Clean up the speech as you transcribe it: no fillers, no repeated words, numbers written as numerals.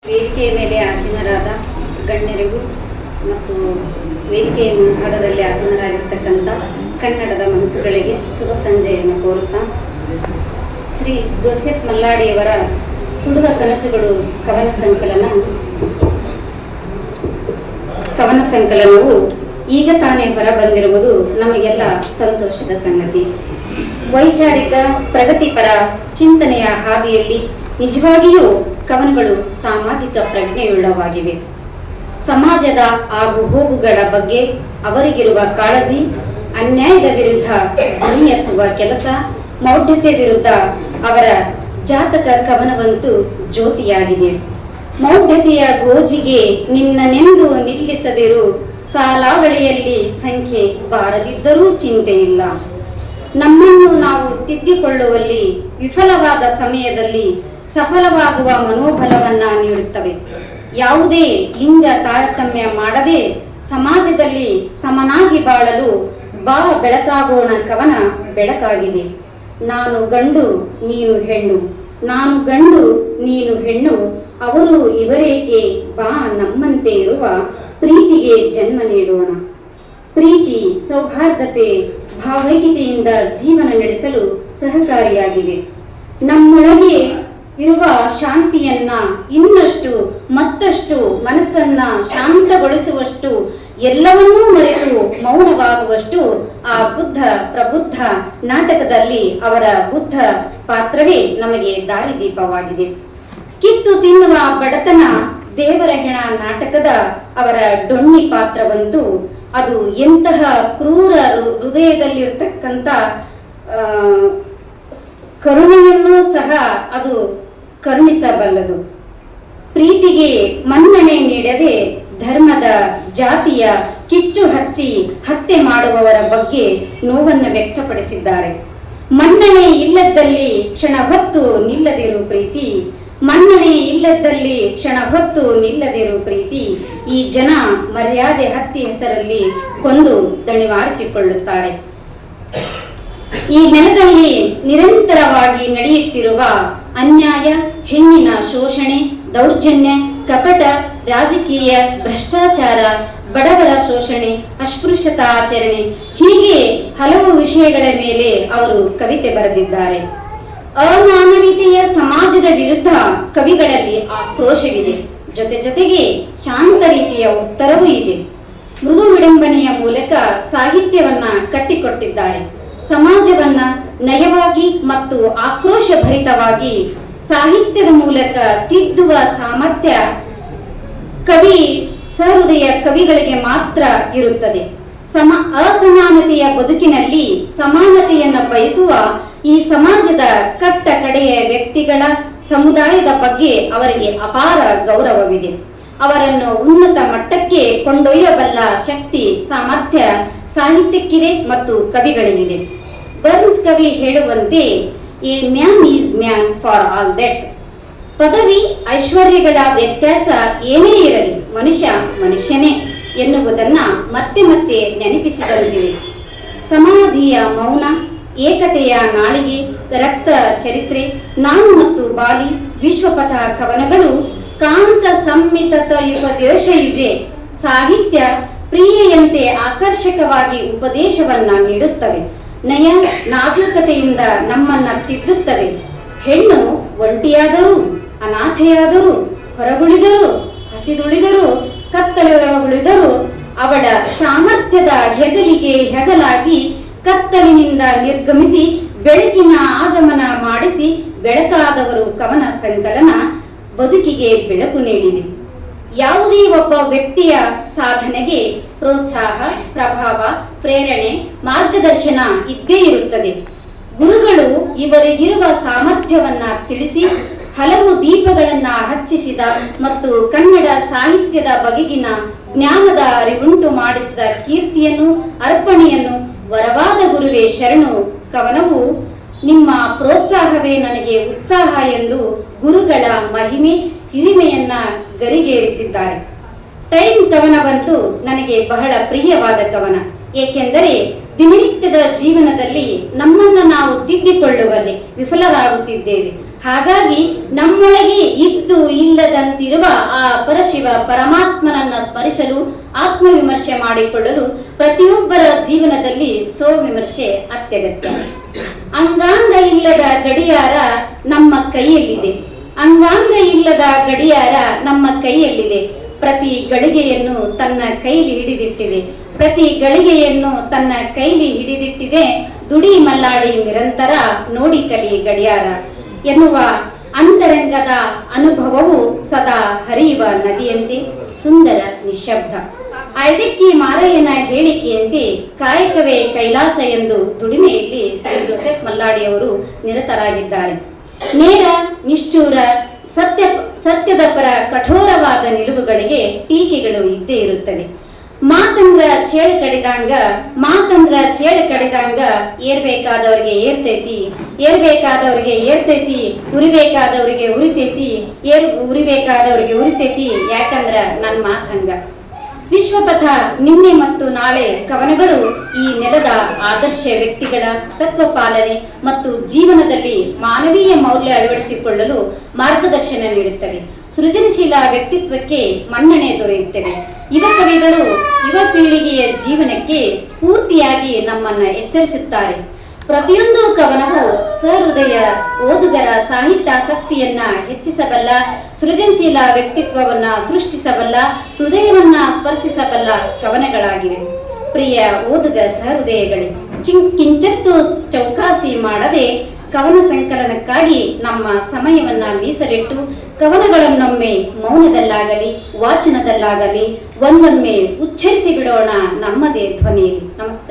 ವೇದಿಕೆಯ ಮೇಲೆ ಆಸೀನರಾದ ಗಣ್ಯರಿಗೂ ಮತ್ತು ವೇದಿಕೆಯ ಮುಂಭಾಗದಲ್ಲಿ ಆಸೀನರಾಗಿರ್ತಕ್ಕಂಥ ಕನ್ನಡದ ಮನಸ್ಸುಗಳಿಗೆ ಶುಭ ಸಂಜೆಯನ್ನು ಕೋರುತ್ತಾ, ಶ್ರೀ ಜೋಸೆಫ್ ಮಲ್ಲಾಡಿಯವರ ಸುಡುವ ಕನಸುಗಳು ಕವನ ಸಂಕಲನವು ಈಗ ತಾನೇ ಹೊರ ಬಂದಿರುವುದು ನಮಗೆಲ್ಲ ಸಂತೋಷದ ಸಂಗತಿ. ವೈಚಾರಿಕ ಪ್ರಗತಿಪರ ಚಿಂತನೆಯ ಹಾದಿಯಲ್ಲಿ ನಿಜವಾಗಿಯೂ ಕವನಗಳು ಸಾಮಾಜಿಕ ಪ್ರಜ್ಞೆಯುಳ್ಳವಾಗಿವೆ. ಸಮಾಜದ ಆಗು ಹೋಗುಗಳ ಬಗ್ಗೆ ಅವರಿಗಿರುವ ಕಾಳಜಿ, ಅನ್ಯಾಯದ ವಿರುದ್ಧ ಧ್ವನಿ ಎತ್ತುವ ಕೆಲಸ, ಮೌಢ್ಯತೆ ವಿರುದ್ಧ ಅವರ ಜಾತಕ ಕವನವಂತೂ ಜ್ಯೋತಿಯಾಗಿದೆ. ಮೌಢ್ಯತೆಯ ಗೋಜಿಗೆ ನಿನ್ನನೆಂದು ನಿಲ್ಲಿಸದಿರು, ಸಾಲಾವಳಿಯಲ್ಲಿ ಸಂಖ್ಯೆ ಬಾರದಿದ್ದರೂ ಚಿಂತೆ ಇಲ್ಲ. ನಮ್ಮನ್ನು ನಾವು ತಿದ್ದಿಕೊಳ್ಳುವಲ್ಲಿ ವಿಫಲವಾದ ಸಮಯದಲ್ಲಿ ಸಫಲವಾಗುವ ಮನೋಬಲವನ್ನ ನೀಡುತ್ತವೆ. ಯಾವುದೇ ಲಿಂಗ ತಾರತಮ್ಯ ಮಾಡದೆ ಸಮಾಜದಲ್ಲಿ ಸಮನಾಗಿ ಬಾಳಲು ಬಾ ಬೆಳಕಾಗೋಣ ಕವನ ಬೆಳಕಾಗಿದೆ. ನಾನು ಗಂಡು ನೀನು ಹೆಣ್ಣು, ನಾನು ಗಂಡು ನೀನು ಹೆಣ್ಣು, ಅವರು ಇವರೇಕೆ, ಬಾ ನಮ್ಮಂತೆ ಇರುವ ಪ್ರೀತಿಗೆ ಜನ್ಮ ನೀಡೋಣ. ಪ್ರೀತಿ, ಸೌಹಾರ್ದತೆ, ಭಾವೈಕ್ಯತೆಯಿಂದ ಜೀವನ ನಡೆಸಲು ಸಹಕಾರಿಯಾಗಿವೆ. ನಮ್ಮೊಳಗೆ ಇರುವ ಶಾಂತಿಯನ್ನ ಇನ್ನಷ್ಟು ಮತ್ತಷ್ಟು ಮನಸ್ಸನ್ನ ಶಾಂತಗೊಳಿಸುವಷ್ಟು, ಎಲ್ಲವನ್ನೂ ಮರೆತು ಮೌನವಾಗುವಷ್ಟು ಆ ಬುದ್ಧ ಪ್ರಬುದ್ಧ ನಾಟಕದಲ್ಲಿ ಅವರ ಬುದ್ಧ ಪಾತ್ರವೇ ನಮಗೆ ದಾರಿದೀಪವಾಗಿದೆ. ಕಿತ್ತು ತಿನ್ನುವ ಬಡತನ ದೇವರ ಹೆಣ ನಾಟಕದ ಅವರ ಡೊಣ್ಣಿ ಪಾತ್ರವಂತೂ ಅದು ಎಂತಹ ಕ್ರೂರ ಹೃದಯದಲ್ಲಿರ್ತಕ್ಕಂಥ ಕರುಣೆಯನ್ನು ಸಹ ಅದು ಕರುಣಿಸಬಲ್ಲದು. ಪ್ರೀತಿಗೆ ಮನ್ನಣೆ ನೀಡದೆ ಧರ್ಮದ ಜಾತಿಯ ಕಿಚ್ಚು ಹಚ್ಚಿ ಹತ್ಯೆ ಮಾಡುವವರ ಬಗ್ಗೆ ನೋವನ್ನು ವ್ಯಕ್ತಪಡಿಸಿದ್ದಾರೆ. ಮನ್ನಣೆ ಇಲ್ಲದಲ್ಲಿ ಕ್ಷಣ ಹೊತ್ತು ನಿಲ್ಲದಿರು ಪ್ರೀತಿ, ಮನ್ನಣೆ ಇಲ್ಲದಲ್ಲಿ ಕ್ಷಣ ಹೊತ್ತು ನಿಲ್ಲದಿರು ಪ್ರೀತಿ. ಈ ಜನ ಮರ್ಯಾದೆ ಹತ್ಯೆ ಹೆಸರಲ್ಲಿ ಕೊಂದು ದಣಿವಾರಿಸಿಕೊಳ್ಳುತ್ತಾರೆ. ಈ ನೆಲದಲ್ಲಿ ನಿರಂತರವಾಗಿ ನಡೆಯುತ್ತಿರುವ ಅನ್ಯಾಯ, ಹೆಣ್ಣಿನ ಶೋಷಣೆ, ದೌರ್ಜನ್ಯ, ಕಪಟ ರಾಜಕೀಯ, ಭ್ರಷ್ಟಾಚಾರ, ಬಡವರ ಶೋಷಣೆ, ಅಸ್ಪೃಶ್ಯತಾಚರಣೆ, ಹೀಗೆ ಹಲವು ವಿಷಯಗಳ ಮೇಲೆ ಅವರು ಕವಿತೆ ಬರೆದಿದ್ದಾರೆ. ಅಮಾನವೀಯತೆಯ ಸಮಾಜದ ವಿರುದ್ಧ ಕವಿಗಳಲ್ಲಿ ಆಕ್ರೋಶವಿದೆ. ಜೊತೆಗೆ ಶಾಂತ ರೀತಿಯ ಉತ್ತರವೂ ಇದೆ. ಮೃದು ವಿಡಂಬನೆಯ ಮೂಲಕ ಸಾಹಿತ್ಯವನ್ನ ಕಟ್ಟಿಕೊಟ್ಟಿದ್ದಾರೆ. ಸಮಾಜವನ್ನ ನಯವಾಗಿ ಮತ್ತು ಆಕ್ರೋಶ ಭರಿತವಾಗಿ ಸಾಹಿತ್ಯದ ಮೂಲಕ ತಿದ್ದುವ ಸಾಮರ್ಥ್ಯ ಕವಿ ಸಹೃದಯ ಕವಿಗಳಿಗೆ ಮಾತ್ರ ಇರುತ್ತದೆ. ಅಸಮಾನತೆಯ ಬದುಕಿನಲ್ಲಿ ಸಮಾನತೆಯನ್ನು ಬಯಸುವ ಈ ಸಮಾಜದ ಕಟ್ಟ ಕಡೆಯ ವ್ಯಕ್ತಿಗಳ ಸಮುದಾಯದ ಬಗ್ಗೆ ಅವರಿಗೆ ಅಪಾರ ಗೌರವವಿದೆ. ಅವರನ್ನು ಉನ್ನತ ಮಟ್ಟಕ್ಕೆ ಕೊಂಡೊಯ್ಯಬಲ್ಲ ಶಕ್ತಿ, ಸಾಮರ್ಥ್ಯ ಸಾಹಿತ್ಯಕ್ಕಿದೆ ಮತ್ತು ಕವಿಗಳಿಗಿದೆ. ಬರ್ನ್ಸ್ ಕವಿ ಹೇಳುವಂತೆ, A man is man for all that. ಪದವಿ ಐಶ್ವರ್ಯಗಳ ವ್ಯತ್ಯಾಸ ಏನೇ ಇರಲಿ, ಮನುಷ್ಯ ಮನುಷ್ಯನೇ ಎನ್ನುವುದನ್ನ ಮತ್ತೆ ಮತ್ತೆ ನೆನಪಿಸಿದಂತಿದೆ. ಸಮಾಧಿಯ ಮೌನ, ಏಕತೆಯ ನಾಳಿಗೆ, ರಕ್ತ ಚರಿತ್ರೆ, ನಾನು ಮತ್ತು ಬಾಲಿ, ವಿಶ್ವಪಥ ಕವನಗಳು ಕಾಂತ ಸಂಮಿತ ಉಪದೇಶಯುಜೆ ಸಾಹಿತ್ಯ ಪ್ರಿಯೆಯಂತೆ ಆಕರ್ಷಕವಾಗಿ ಉಪದೇಶವನ್ನ ನೀಡುತ್ತವೆ. ನಯ ನಾಜೂಕತೆಯಿಂದ ನಮ್ಮನ್ನ ತಿದ್ದುತ್ತವೆ. ಹೆಣ್ಣು ಒಂಟಿಯಾದರೂ, ಅನಾಥೆಯಾದರೂ, ಹೊರಗುಳಿದರೂ, ಹಸಿದುಳಿದರೂ, ಕತ್ತಲೆಯೊಳಗುಳಿದರೂ ಅವಳ ಸಾಮರ್ಥ್ಯದ ಹೆಗಲಿಗೆ ಹೆಗಲಾಗಿ ಕತ್ತಲಿನಿಂದ ನಿರ್ಗಮಿಸಿ ಬೆಳಕಿನ ಆಗಮನ ಮಾಡಿಸಿ ಬೆಳಕಾದವರು ಕವನ ಸಂಕಲನ ಬದುಕಿಗೆ ಬೆಳಕು ನೀಡಿದೆ. ಯಾವುದೇ ಒಬ್ಬ ವ್ಯಕ್ತಿಯ ಸಾಧನೆಗೆ ಪ್ರೋತ್ಸಾಹ, ಪ್ರಭಾವ, ಪ್ರೇರಣೆ, ಮಾರ್ಗದರ್ಶನ ಇದ್ದೇ ಇರುತ್ತದೆ. ಗುರುಗಳು ಇವರಿಗಿರುವ ಸಾಮರ್ಥ್ಯವನ್ನ ತಿಳಿಸಿ ಹಲವು ದೀಪಗಳನ್ನ ಹಚ್ಚಿಸಿದ ಮತ್ತು ಕನ್ನಡ ಸಾಹಿತ್ಯದ ಬಗೆಗಿನ ಜ್ಞಾನದ ಅರಿವುಂಟು ಮಾಡಿಸಿದ ಕೀರ್ತಿಯನ್ನು, ಅರ್ಪಣೆಯನ್ನು ವರವಾದ ಗುರುವೇ ಶರಣು ಕವನವು ನಿಮ್ಮ ಪ್ರೋತ್ಸಾಹವೇ ನನಗೆ ಉತ್ಸಾಹ ಎಂದು ಗುರುಗಳ ಮಹಿಮೆ ಹಿರಿಮೆಯನ್ನ ಗರಿಗೇರಿಸಿದ್ದಾರೆ. ಟೈಮ್ ಕವನವಂತೂ ನನಗೆ ಬಹಳ ಪ್ರಿಯವಾದ ಕವನ. ಏಕೆಂದರೆ ದಿನನಿತ್ಯದ ಜೀವನದಲ್ಲಿ ನಮ್ಮನ್ನು ನಾವು ತಿದ್ದಿಕೊಳ್ಳುವಲ್ಲಿ ವಿಫಲರಾಗುತ್ತಿದ್ದೇವೆ. ಹಾಗಾಗಿ ನಮ್ಮೊಳಗೆ ಇದ್ದು ಇಲ್ಲದಂತಿರುವ ಆ ಪರಶಿವ ಪರಮಾತ್ಮನನ್ನ ಸ್ಮರಿಸಲು ಆತ್ಮವಿಮರ್ಶೆ ಮಾಡಿಕೊಳ್ಳಲು ಪ್ರತಿಯೊಬ್ಬರ ಜೀವನದಲ್ಲಿ ಸ್ವವಿಮರ್ಶೆ ಅತ್ಯಗತ್ಯ. ಅಂಗಾಂಗ ಇಲ್ಲದ ಗಡಿಯಾರ ನಮ್ಮ ಕೈಯಲ್ಲಿದೆ. ಅಂಗಾಂಗ ಇಲ್ಲದ ಗಡಿಯಾರ ನಮ್ಮ ಕೈಯಲ್ಲಿದೆ. ಪ್ರತಿ ಗಳಿಗೆಯನ್ನು ತನ್ನ ಕೈಲಿ ಹಿಡಿದಿಟ್ಟಿದೆ. ಪ್ರತಿ ಗಳಿಗೆಯನ್ನು ತನ್ನ ಕೈಲಿ ಹಿಡಿದಿಟ್ಟಿದೆ. ದುಡಿ ಮಲ್ಲಾಡಿ ನಿರಂತರ ನೋಡಿ ಕಲಿ ಗಡಿಯಾರ ಎನ್ನುವ ಅಂತರಂಗದ ಅನುಭವವು ಸದಾ ಹರಿಯುವ ನದಿಯಂತೆ ಸುಂದರ ನಿಶ್ಶಬ್ದ. ಐದಕ್ಕಿ ಮಾರಯ್ಯನ ಹೇಳಿಕೆಯಂತೆ ಕಾಯಕವೇ ಕೈಲಾಸ ಎಂದು ದುಡಿಮೆಯಲ್ಲಿ ಶ್ರೀ ಜೋಸೆಫ್ ಮಲ್ಲಾಡಿಯವರು ನಿರತರಾಗಿದ್ದಾರೆ. ನೇರ, ನಿಷ್ಠೂರ, ಸತ್ಯದ ಪರ ಕಠೋರವಾದ ನಿಲುವುಗಳಿಗೆ ಟೀಕೆಗಳು ಇದ್ದೇ ಇರುತ್ತವೆ. ಮಾತಂದ್ರ ಚೇಳು ಕಡಿದಂಗ ಏರ್ಬೇಕಾದವ್ರಿಗೆ ಏರ್ತೈತಿ, ಉರಿಬೇಕಾದವ್ರಿಗೆ ಉರಿತೈತಿ. ಯಾಕಂದ್ರ ನನ್ ಮಾತಂಗ. ವಿಶ್ವಪಥ ನಿನ್ನೆ ಮತ್ತು ನಾಳೆ ಕವನಗಳು ಈ ನೆಲದ ಆದರ್ಶ ವ್ಯಕ್ತಿಗಳ ತತ್ವ ಪಾಲನೆ ಮತ್ತು ಜೀವನದಲ್ಲಿ ಮಾನವೀಯ ಮೌಲ್ಯ ಅಳವಡಿಸಿಕೊಳ್ಳಲು ಮಾರ್ಗದರ್ಶನ ನೀಡುತ್ತವೆ. ಸೃಜನಶೀಲ ವ್ಯಕ್ತಿತ್ವಕ್ಕೆ ಮನ್ನಣೆ ದೊರೆಯುತ್ತವೆ. ಯುವ ಕವಿಗಳು ಯುವ ಪೀಳಿಗೆಯ ಜೀವನಕ್ಕೆ ಸ್ಫೂರ್ತಿಯಾಗಿ ನಮ್ಮನ್ನ ಎಚ್ಚರಿಸುತ್ತಾರೆ. ಪ್ರತಿಯೊಂದು ಕವನವು ಸಹೃದಯ ಓದುಗರ ಸಾಹಿತ್ಯಾಸಕ್ತಿಯನ್ನ ಹೆಚ್ಚಿಸಬಲ್ಲ, ಸೃಜನಶೀಲ ವ್ಯಕ್ತಿತ್ವವನ್ನ ಸೃಷ್ಟಿಸಬಲ್ಲ, ಹೃದಯವನ್ನ ಸ್ಪರ್ಶಿಸಬಲ್ಲ ಕವನಗಳಾಗಿವೆ. ಪ್ರಿಯ ಓದುಗ ಸಹೃದಯಗಳೇ, ಕಿಂಚತ್ತು ಚೌಕಾಸಿ ಮಾಡದೆ ಕವನ ಸಂಕಲನಕ್ಕಾಗಿ ನಮ್ಮ ಸಮಯವನ್ನ ಮೀಸಲಿಟ್ಟು ಕವನಗಳನ್ನೊಮ್ಮೆ ಮೌನದಲ್ಲಾಗಲಿ ವಾಚನದಲ್ಲಾಗಲಿ ಒಂದೊಮ್ಮೆ ಉಚ್ಚರಿಸಿ ಬಿಡೋಣ ನಮ್ಮದೇ ಧ್ವನಿಯಲ್ಲಿ. ನಮಸ್ಕಾರ.